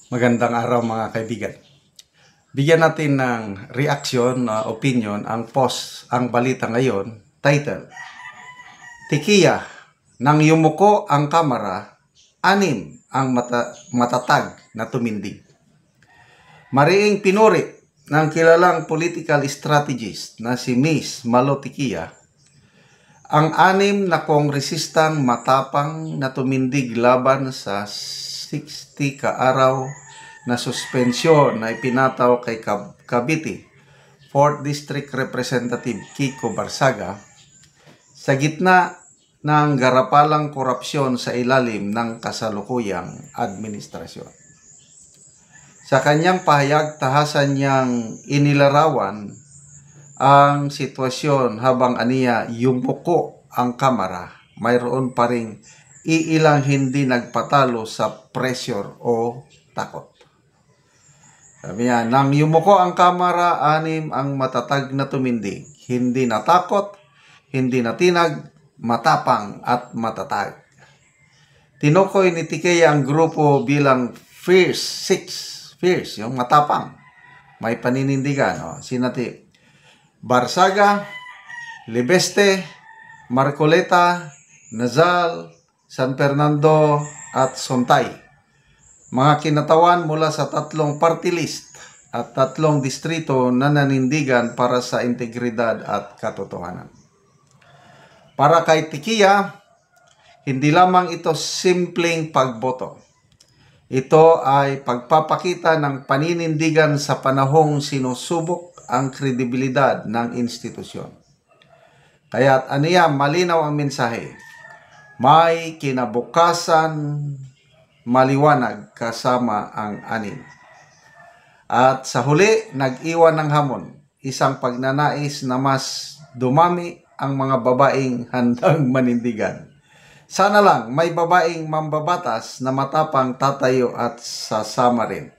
Magandang araw mga kaibigan. Bigyan natin ng reaction, opinion, ang balita ngayon, title, Tikiya, nang yumuko ang kamera, 6 ang matatag na tumindig. Mariing pinuri ng kilalang political strategist na si Miss Malo Tikiya, ang 6 na kongresistang matapang na tumindig laban sa 60 kaaraw na suspensyon na ipinataw kay Cavite 4th District Representative Kiko Barsaga sa gitna ng garapalang korupsyon sa ilalim ng kasalukuyang administrasyon. Sa kanyang pahayag, tahasan niyang inilarawan ang sitwasyon habang aniya yumuko ang kamera, mayroon pa ring iilang hindi nagpatalo sa pressure o takot. Sabi niya, nang yumuko ang kamera, 6 ang matatag na tumindig, hindi natakot, hindi natinag, matapang at matatag. Tinukoy ni Tikiya ang grupo bilang Fierce 6, fierce, yung matapang, may paninindigan. Sinati Barsaga, Libeste, Marcoleta, Nazal, San Fernando at Sontay. Mga kinatawan mula sa 3 party list at 3 distrito na nanindigan para sa integridad at katotohanan. Para kay Tikiya, hindi lamang ito simpleng pagboto. Ito ay pagpapakita ng paninindigan sa panahong sinusubok ang kredibilidad ng institusyon. Kaya't aniya malinaw ang mensahe. May kinabukasan maliwanag kasama ang 6. At sa huli, nag-iwan ng hamon, isang pagnanais na mas dumami ang mga babaeng handang manindigan. Sana lang may babaeng mambabatas na matapang tatayo at sasama rin.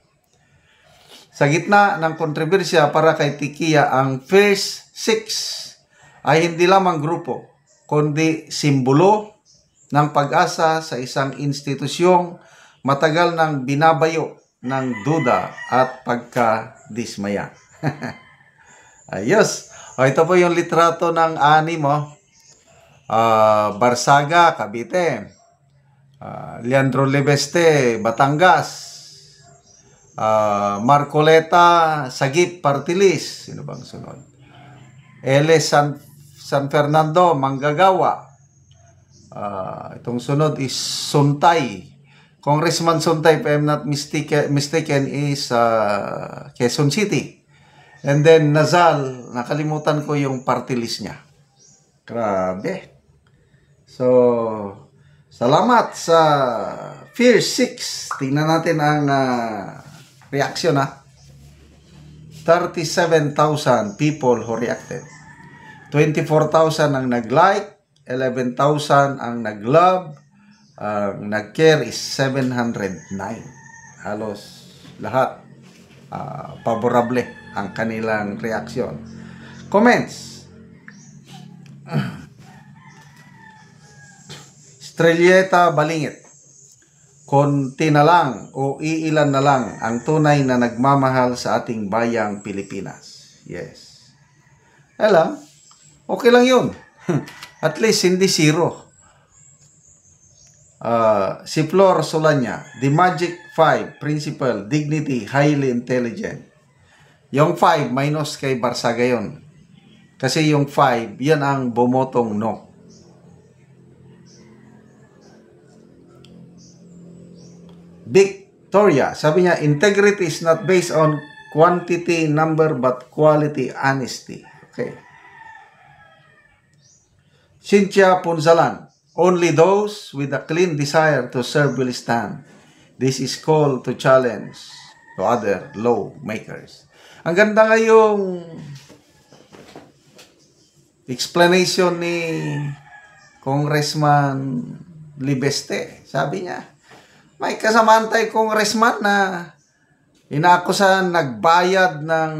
Sa gitna ng kontrobersya para kay Tikiya, ang Fierce 6 ay hindi lamang grupo, kundi simbolo ng pag-asa sa isang institusyong matagal nang binabayo ng duda at pagkadismaya. Ayos! Ito po yung litrato ng 6. Barsaga, Cavite. Leandro Libeste, Batangas. Marcoleta, Sagip, Partilis. Sino bang sunod? San Fernando, Manggagawa. Itong sunod is Sontay. Congressman Sontay, if I'm not mistaken, is Quezon City. And then Nazal, nakalimutan ko yung party list niya. Grabe. So, salamat sa Fierce 6. Tingnan natin ang reaction 37,000 people who reacted. 24,000 ang nag-like, 11,000 ang nag-love, ang nag-care is 709. Halos lahat favorable ang kanilang reaksyon. Comments. Estrelleta Balingit. Konti na lang o iilan na lang ang tunay na nagmamahal sa ating bayang Pilipinas. Yes. Alam, okay lang yun. At least hindi zero. Si Flor Solanya, The Magic 5, Principle, Dignity, Highly Intelligent. Yung 5 minus kay Barsaga yun. Kasi yung 5, yan ang bumotong no. Victoria, sabi niya, integrity is not based on quantity, number, but quality, honesty. Okay. Cynthia Punzalan, only those with a clean desire to serve will stand. This is called to challenge to other lawmakers. Ang ganda nga yung explanation ni Congressman Libeste. Sabi niya, may kasamaan tayo congressman na inaakusahan nagbayad ng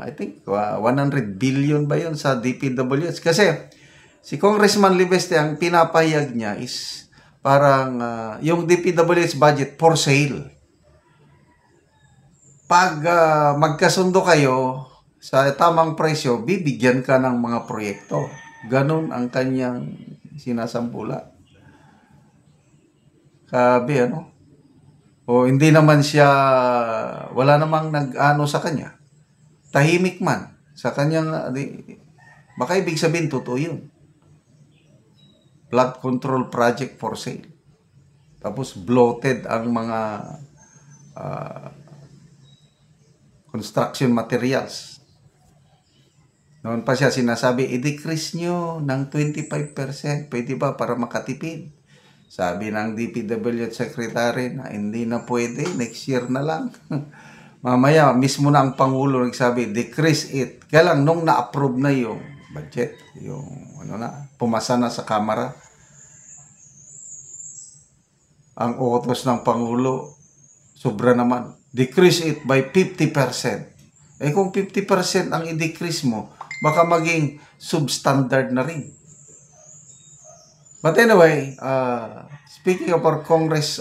I think 100 billion ba yun sa DPWH. Kasi si Congressman Libeste, ang pinapahayag niya is parang yung DPWH budget for sale. pag magkasundo kayo sa tamang presyo, bibigyan ka ng mga proyekto. Ganun ang kanyang sinasambula. Kabi, ano? O hindi naman siya, wala namang nag-ano sa kanya. Tahimik man sa kanyang, baka ibig sabihin, totoo yun. Flood control project for sale. Tapos bloated ang mga construction materials. Noon pa siya sinasabi, i-decrease nyo ng 25%. Pwede ba para makatipid? Sabi ng DPWH Secretary na hindi na pwede, next year na lang. Mamaya, mismo na ang Pangulo nagsabi, decrease it. Kaya lang, nung na-approve na yung budget, yung pumasa na sa Kamara, ang utos ng Pangulo, sobra naman. Decrease it by 50%. Kung 50% ang i-decrease mo, baka maging substandard na rin. But anyway, speaking of our Congress,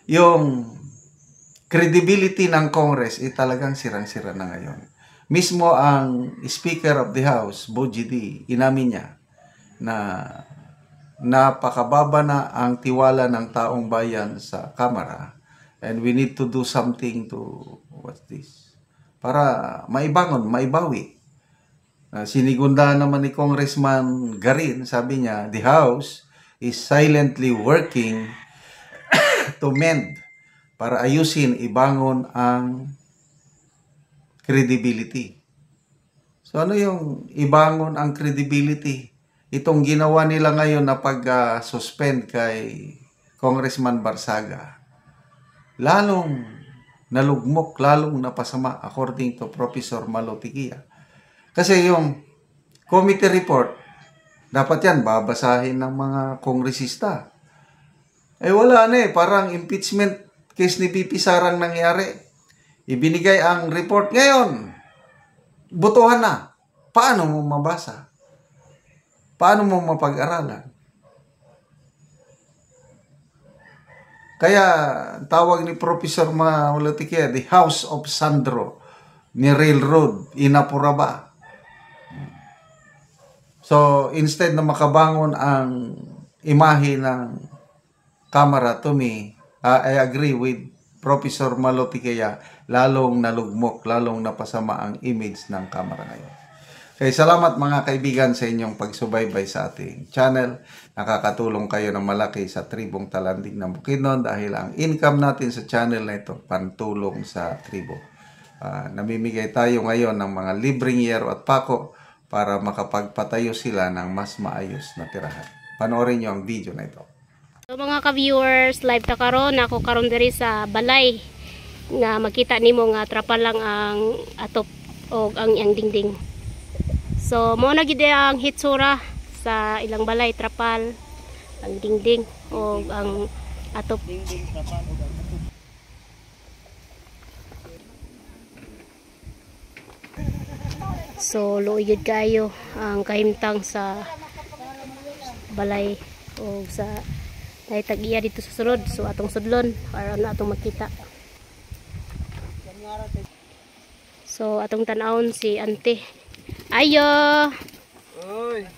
yung credibility ng Congress talagang sirang-sira na ngayon. Mismo ang Speaker of the House, Bo GD, inamin niya na napakababa na ang tiwala ng taong bayan sa Kamara, and we need to do something to para maibawi. Sinigunda naman ni Congressman Garin, sabi niya, the House is silently working to mend para ayusin, ibangon ang credibility. So ano yung ibangon ang credibility? Itong ginawa nila ngayon na pag-suspend kay Congressman Barsaga, lalong nalugmok, lalong napasama according to Professor Malo Tikia. Kasi yung committee report, dapat yan babasahin ng mga kongresista. Wala na parang impeachment case ni Pipi Sarang nangyari. Ibinigay ang report ngayon. Botohan na. Paano mo mabasa? Paano mo mapag-aralan? Kaya tawag ni Professor Malatikia, the House of Sandro, ni Railroad, Inapuraba. So, instead na makabangon ang imahe ng Kamara, to me, I agree with Professor Malatikia, lalong nalugmok, lalong napasama ang image ng Kamara ngayon. Kaya salamat mga kaibigan sa inyong pagsubaybay sa ating channel. Nakakatulong kayo ng malaki sa tribong Talanding ng Bukidnon dahil ang income natin sa channel na ito, pantulong sa tribo. Namimigay tayo ngayon ng mga libreng yero at pako para makapagpatayo sila ng mas maayos na tirahan. Panoorin nyo ang video na ito. So mga ka-viewers, live ta karon, ako karon diri sa balay nga makita nimo nga trapa lang ang atop o ang dingding. So mo na gid ang hitsura sa ilang balay, trapal, ang dingding o ang atop. So luoy kayo ang kahimtang sa balay o sa tag-iya dito sa sulod. So atong sudlon para na atong makita. So atong tan-awon si ante. Ayo. Oy.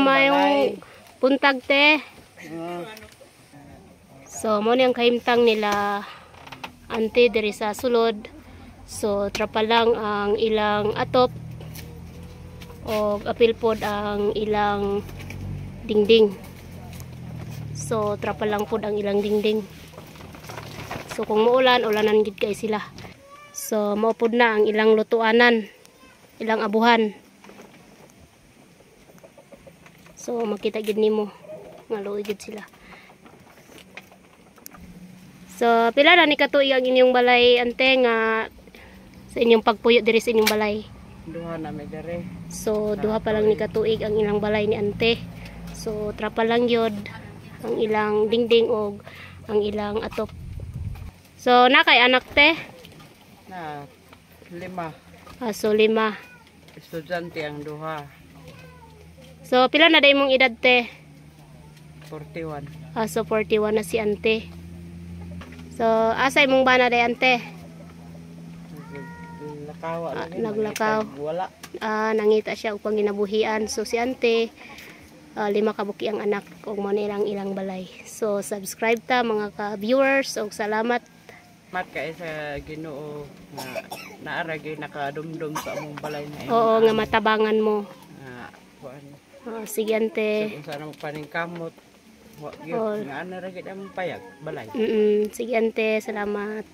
Mayong puntag te. So mo ni ang kahimtang nila ante diri sa sulod. So trapa lang ang ilang atop o apil pod ang ilang dingding. So trapa lang pod ang ilang dingding. So kung muulan, ulanan gid kay sila. So mao pod na ang ilang lutuanan, ilang abuhan. So makita gid nimo nga luoy gid sila. So pila na ni katuig ang inyong balay ante nga sa inyong pagpuyo diri sa inyong balay? Duha na may dere. So duha pa lang ni katuig ang ilang balay ni ante. So trapa lang yod ang ilang dingding o ang ilang atop. So nakay anak te? Na 5. So 5. Estudyante ang duha. So pila na day mong edad te? 41. So 41 na si ante. So, asay mong bana day ante? Naglakaw lagi. naglakaw. Wala. Nangita siya upang ginabuhian. So, si ante, 5 kabuki ang anak kung mo ilang balay. So, subscribe ta mga ka-viewers. O, salamat. Mat kay sa Ginoo nga naaragay nakadumdum sa among balay na Oo, nga matabangan mo. kuan. Sige ante. Kung saan ang paningkamot. Wa Oo. gyud nga ana ra gid ang payag balay. Sige ante, salamat.